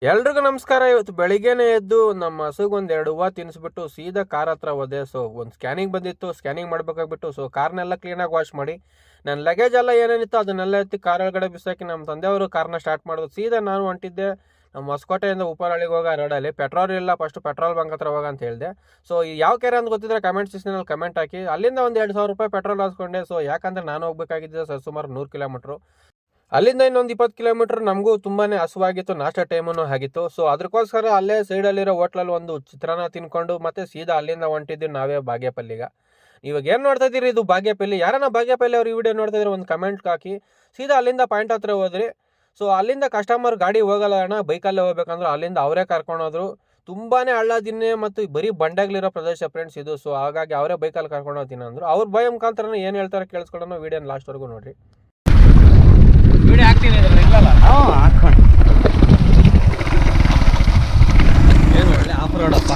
ಎಲ್ರಿಗೂ ನಮಸ್ಕಾರ. ಇವತ್ತು ಬೆಳಿಗ್ಗೆನೆ ಎದ್ದು ನಮ್ಮ ಹಸುಗೆ ಒಂದೆರಡು ಹೂವು ತಿನ್ನಿಸ್ಬಿಟ್ಟು ಸೀದಾ ಕಾರ್ ಹತ್ರ ಹೋದೆ. ಸೊ ಒಂದು ಸ್ಕ್ಯಾನಿಂಗ್ ಬಂದಿತ್ತು, ಸ್ಕ್ಯಾನಿಂಗ್ ಮಾಡಬೇಕಾಗ್ಬಿಟ್ಟು ಸೊ ಕಾರ್ನೆಲ್ಲ ಕ್ಲೀನಾಗಿ ವಾಶ್ ಮಾಡಿ ನನ್ನ ಲಗೇಜ್ ಎಲ್ಲ ಏನೇನಿತ್ತು ಅದನ್ನೆಲ್ಲ ಎತ್ತಿ ಕಾರ್ ಒಳಗಡೆ ಬಿಸಾಕಿ ನಮ್ಮ ತಂದೆಯವರು ಕಾರ್ನ ಸ್ಟಾರ್ಟ್ ಮಾಡಿದ್ರು. ಸೀದಾ ನಾನು ಹೊಂಟಿದ್ದೆ ನಮ್ಮ ಹೊಸಕೋಟೆಯಿಂದ ಉಪ್ಪರಹಳ್ಳಿಗೆ ಹೋಗೋ ರೋಡಲ್ಲಿ. ಪೆಟ್ರೋಲ್ ಇಲ್ಲ, ಫಸ್ಟ್ ಪೆಟ್ರೋಲ್ ಬಂಕ್ ಹತ್ರ ಹೋಗ ಅಂತ ಹೇಳಿದೆ. ಸೊ ಯಾವ ಕೆರೆ ಅಂತ ಗೊತ್ತಿದ್ರೆ ಕಮೆಂಟ್ ಸೆಕ್ಷನಲ್ಲಿ ಕಮೆಂಟ್ ಹಾಕಿ. ಅಲ್ಲಿಂದ ಒಂದು 2,000 ರೂಪಾಯಿ ಪೆಟ್ರೋಲ್ ಹಾಸ್ಕೊಂಡೆ. ಸೊ ಯಾಕಂದರೆ ನಾನು ಹೋಗ್ಬೇಕಾಗಿದ್ದೆ ಸರ್ ಸುಮಾರು 100 ಕಿಲೋಮೀಟ್ರು. ಅಲ್ಲಿಂದ ಇನ್ನೊಂದು 20 ಕಿಲೋಮೀಟರ್ ನಮಗೂ ತುಂಬಾ ಹಸುವಾಗಿತ್ತು, ನಾಷ್ಟ ಟೈಮೂ ಆಗಿತ್ತು. ಸೊ ಅದಕ್ಕೋಸ್ಕರ ಅಲ್ಲೇ ಸೈಡಲ್ಲಿರೋ ಹೋಟ್ಲಲ್ಲಿ ಒಂದು ಚಿತ್ರಾನ್ನ ತಿನ್ಕೊಂಡು ಮತ್ತೆ ಸೀದಾ ಅಲ್ಲಿಂದ ಹೊಂಟಿದ್ವಿ ನಾವೇ ಬಾಗೇಪಲ್ಲಿಗೆ. ಇವಾಗ ಏನು ನೋಡ್ತಾ ಇದ್ದೀರಿ, ಇದು ಬಾಗೇಪಲ್ಲಿ. ಯಾರನ್ನ ಬಾಗೇಪಲ್ಲಿ ಅವ್ರು ಈ ವಿಡಿಯೋ ನೋಡ್ತಾ ಇದ್ರೆ ಒಂದು ಕಮೆಂಟ್ ಹಾಕಿ. ಸೀದಾ ಅಲ್ಲಿಂದ ಪಾಯಿಂಟ್ ಹತ್ರ ಹೋದ್ರಿ. ಸೊ ಅಲ್ಲಿಂದ ಕಸ್ಟಮರ್ ಗಾಡಿ ಹೋಗಲ್ಲ ಅಣ್ಣ, ಬೈಕಲ್ಲೇ ಹೋಗ್ಬೇಕಂದ್ರೆ ಅಲ್ಲಿಂದ ಅವರೇ ಕರ್ಕೊಂಡೋದ್ರು. ತುಂಬಾ ಹಳ್ಳ ದಿನ್ನೆ ಮತ್ತು ಬರೀ ಬಂಡೆಗಳಿರೋ ಪ್ರದೇಶ ಫ್ರೆಂಡ್ಸ್ ಇದು. ಸೊ ಹಾಗಾಗಿ ಅವರೇ ಬೈಕಲ್ಲಿ ಕರ್ಕೊಂಡು ಹೋಗ್ತೀನಿ ಅಂದರು. ಅವ್ರ ಭಯ ಮುಖಾಂತರ ಏನು ಹೇಳ್ತಾರೆ ಕೇಳಿಸ್ಕೊಳ್ಳೋಣ. ವಿಡಿಯೋನ ಲಾಸ್ಟ್ವರೆಗೂ ನೋಡಿರಿ. ವಿಡಿಯೋ ಹಾಕ್ತೀನಿ ಇಲ್ಲಲ್ಲ, ಹಾಕೊಂಡು ಏನು ಒಳ್ಳೆ ಆಫ್ ರೋಡಪ್ಪ.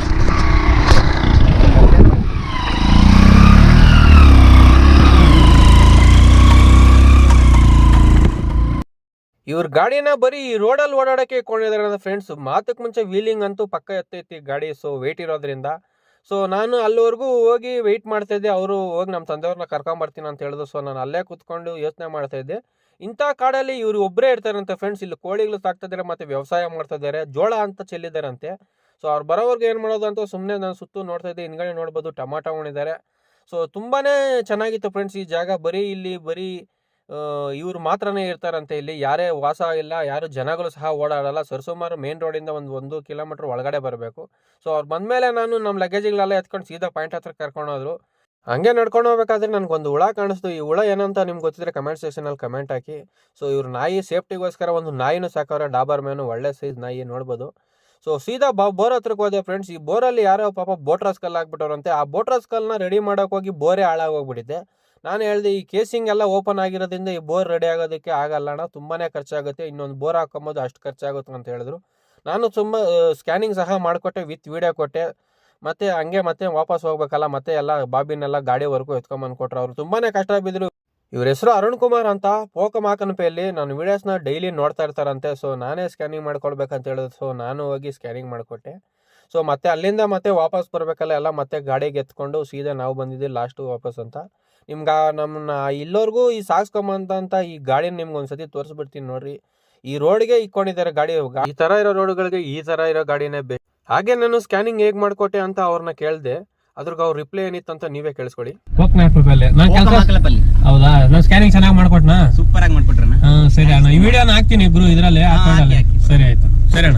ಇವ್ರ ಗಾಡಿನ ಬರೀ ಈ ರೋಡಲ್ಲಿ ಓಡಾಡೋಕ್ಕೆ ಇಟ್ಕೊಂಡಿದ್ದಾರೆ ಫ್ರೆಂಡ್ಸ್. ಮಾತಕ್ಕೆ ಮುಂಚೆ ವೀಲಿಂಗ್ ಅಂತೂ ಪಕ್ಕ ಎತ್ತೈತಿ ಗಾಡಿ. ಸೊ ವೆಯ್ಟ್ ಇರೋದ್ರಿಂದ ಸೊ ನಾನು ಅಲ್ಲಿವರೆಗೂ ಹೋಗಿ ವೆಯ್ಟ್ ಮಾಡ್ತಾಯಿದ್ದೆ. ಅವರು ಹೋಗಿ ನಮ್ಮ ತಂದೆಯವ್ರನ್ನ ಕರ್ಕೊಂಬರ್ತೀನಿ ಅಂತ ಹೇಳಿದ್ರು. ಸೊ ನಾನು ಅಲ್ಲೇ ಕೂತ್ಕೊಂಡು ಯೋಚನೆ ಮಾಡ್ತಾಯಿದ್ದೆ, ಇಂಥ ಕಾಡಲ್ಲಿ ಇವರು ಒಬ್ಬರೇ ಇರ್ತಾರಂತೆ ಫ್ರೆಂಡ್ಸ್. ಇಲ್ಲಿ ಕೋಳಿಗಳು ಸಾಕ್ತಿದ್ದಾರೆ ಮತ್ತು ವ್ಯವಸಾಯ ಮಾಡ್ತಿದ್ದಾರೆ, ಜೋಳ ಅಂತ ಚೆಲ್ಲಿದ್ದಾರಂತೆ. ಸೊ ಅವ್ರು ಬರೋವರೆಗೂ ಏನು ಮಾಡೋದು ಅಂತ ಸುಮ್ಮನೆ ನಾನು ಸುತ್ತು ನೋಡ್ತಾ ಇದ್ದೆ. ಹಿಂದ್ಗಡೆ ನೋಡ್ಬೋದು ಟೊಮಾಟೊ ಹಣ್ಣಿದ್ದಾರೆ. ಸೊ ತುಂಬಾ ಚೆನ್ನಾಗಿತ್ತು ಫ್ರೆಂಡ್ಸ್ ಈ ಜಾಗ. ಬರೀ ಇವ್ರು ಮಾತ್ರನೇ ಇರ್ತಾರಂತೆ ಇಲ್ಲಿ. ಯಾರೇ ವಾಸ ಇಲ್ಲ, ಯಾರು ಜನಗಳು ಸಹ ಓಡಾಡಲ್ಲ. ಸರ್ಸುಮಾರು ಮೇನ್ ರೋಡಿಂದ ಒಂದು ಕಿಲೋಮೀಟ್ರ್ ಒಳಗಡೆ ಬರಬೇಕು. ಸೊ ಅವ್ರು ಬಂದಮೇಲೆ ನಾನು ನಮ್ಮ ಲಗೇಜ್ಗಳೆಲ್ಲ ಎತ್ಕೊಂಡು ಸೀದಾ ಪಾಯಿಂಟ್ ಹತ್ರ ಕರ್ಕೊಂಡೋದ್ರು. ಹಂಗೆ ನಡ್ಕೊಂಡು ಹೋಗ್ಬೇಕಾದ್ರೆ ನನಗೊಂದು ಹುಳ ಕಾಣಿಸ್ತು. ಈ ಹುಳ ಏನಂತ ನಿಮ್ಗೆ ಗೊತ್ತಿದ್ರೆ ಕಮೆಂಟ್ ಸೆಕ್ಷನಲ್ಲಿ ಕಮೆಂಟ್ ಹಾಕಿ. ಸೊ ಇವ್ರು ನಾಯಿ ಸೇಫ್ಟಿಗೋಸ್ಕರ ಒಂದು ನಾಯಿನೂ ಸಾಕವ್ರೆ, ಡಾಬರ್ ಮ್ಯಾನು, ಒಳ್ಳೆ ಸೈಜ್ ನಾಯಿ ನೋಡ್ಬೋದು. ಸೊ ಸೀದಾ ಬೋರ್ ಹತ್ರಕ್ಕೆ ಹೋದೆ ಫ್ರೆಂಡ್ಸ್. ಈ ಬೋರಲ್ಲಿ ಯಾರೋ ಪಾಪ ಬೋಟ್ರಸ್ ಕಲ್ಲು ಹಾಕ್ಬಿಟ್ಟವ್ರಂತೆ. ಆ ಬೋಟ್ರಸ್ ಕಲ್ಲನ್ನ ರೆಡಿ ಮಾಡೋಕೆ ಹೋಗಿ ಬೋರೇ ಹಾಳಾಗೋಗ್ಬಿಟ್ಟಿದೆ. ನಾನು ಹೇಳಿದೆ ಈ ಕೇಸಿಂಗ್ ಎಲ್ಲ ಓಪನ್ ಆಗಿರೋದ್ರಿಂದ ಈ ಬೋರ್ ರೆಡಿ ಆಗೋದಕ್ಕೆ ಆಗಲ್ಲ ಅಣ್ಣ, ತುಂಬಾ ಖರ್ಚಾಗುತ್ತೆ, ಇನ್ನೊಂದು ಬೋರ್ ಹಾಕೊಂಬೋದು ಅಷ್ಟು ಖರ್ಚಾಗುತ್ತೆ ಅಂತ ಹೇಳಿದ್ರು. ನಾನು ತುಂಬ ಸ್ಕ್ಯಾನಿಂಗ್ ಸಹ ಮಾಡಿಕೊಟ್ಟೆ, ವಿತ್ ವೀಡಿಯೋ ಕೊಟ್ಟೆ. ಮತ್ತೆ ಹಂಗೆ ಮತ್ತೆ ವಾಪಸ್ ಹೋಗ್ಬೇಕಲ್ಲ, ಮತ್ತೆ ಎಲ್ಲ ಬಾಬಿನೆಲ್ಲ ಗಾಡಿವರೆಗೂ ಎತ್ಕೊಂಬಂದು ಕೊಟ್ಟರು. ಅವರು ತುಂಬಾ ಕಷ್ಟ ಬಿದ್ದರು. ಇವ್ರ ಹೆಸರು ಅರುಣ್ ಕುಮಾರ್ ಅಂತ. ಪೋಕಮಾಕನಪೆಯಲ್ಲಿ ನಾನು ವೀಡಿಯೋಸ್ನ ಡೈಲಿ ನೋಡ್ತಾ ಇರ್ತಾರಂತೆ. ಸೊ ನಾನೇ ಸ್ಕ್ಯಾನಿಂಗ್ ಮಾಡ್ಕೊಳ್ಬೇಕಂತ ಹೇಳಿದ್ರು. ಸೊ ನಾನು ಹೋಗಿ ಸ್ಕ್ಯಾನಿಂಗ್ ಮಾಡಿಕೊಟ್ಟೆ. ಸೊ ಮತ್ತೆ ಅಲ್ಲಿಂದ ಮತ್ತೆ ವಾಪಸ್ ಬರಬೇಕಲ್ಲ, ಎಲ್ಲ ಮತ್ತೆ ಗಾಡಿಗೆ ಎತ್ಕೊಂಡು ಸೀದಾ ನಾವು ಬಂದಿದ್ದೀವಿ ಲಾಸ್ಟು ವಾಪಸ್ ಅಂತ. ನಿಮ್ಗೆ ನಮ್ಮನ್ನ ಇಲ್ಲೋರ್ಗೂ ಈ ಸಾಗಿಸ್ಕೊಂಬಂತ ಈ ಗಾಡಿನ ನಿಮ್ಗೆ ಒಂದ್ಸತಿ ತೋರಿಸ್ಬಿಡ್ತೀನಿ ನೋಡ್ರಿ. ಈ ರೋಡ್ಗೆ ಇಕ್ಕೊಂಡಿದ್ದಾರೆ ಗಾಡಿ. ಈ ಥರ ಇರೋ ರೋಡ್ಗಳಿಗೆ ಈ ಥರ ಇರೋ ಗಾಡಿನೇ ಬೇಕು. ಹಾಗೆ ನಾನು ಸ್ಕ್ಯಾನಿಂಗ್ ಹೇಗೆ ಮಾಡ್ಕೊಟ್ಟೆ ಅಂತ ಅವ್ರನ್ನ ಕೇಳಿದೆ. ಅದ್ರಿಗೆ ಅವ್ರ ರಿಪ್ಲೈ ಏನಿತ್ತು ಅಂತ ನೀವೇ ಕೇಳಿಸ್ಕೊಳ್ಳಿ. ಹೌದಾ, ನಾನು ಸ್ಕ್ಯಾನಿಂಗ್ ಚೆನ್ನಾಗಿ ಮಾಡ್ಕೊಟ್ನಾ? ಸೂಪರ್ ಆಗಿ ಮಾಡ್ಕೊಟ್ರೆ. ಸರಿ ಅಣ್ಣ, ಈ ವಿಡಿಯೋನ ಹಾಕ್ತೀನಿ ಇಬ್ರು ಇದ್ರಲ್ಲಿ. ಸರಿ ಆಯ್ತು, ಸರಿ ಅಣ್ಣ.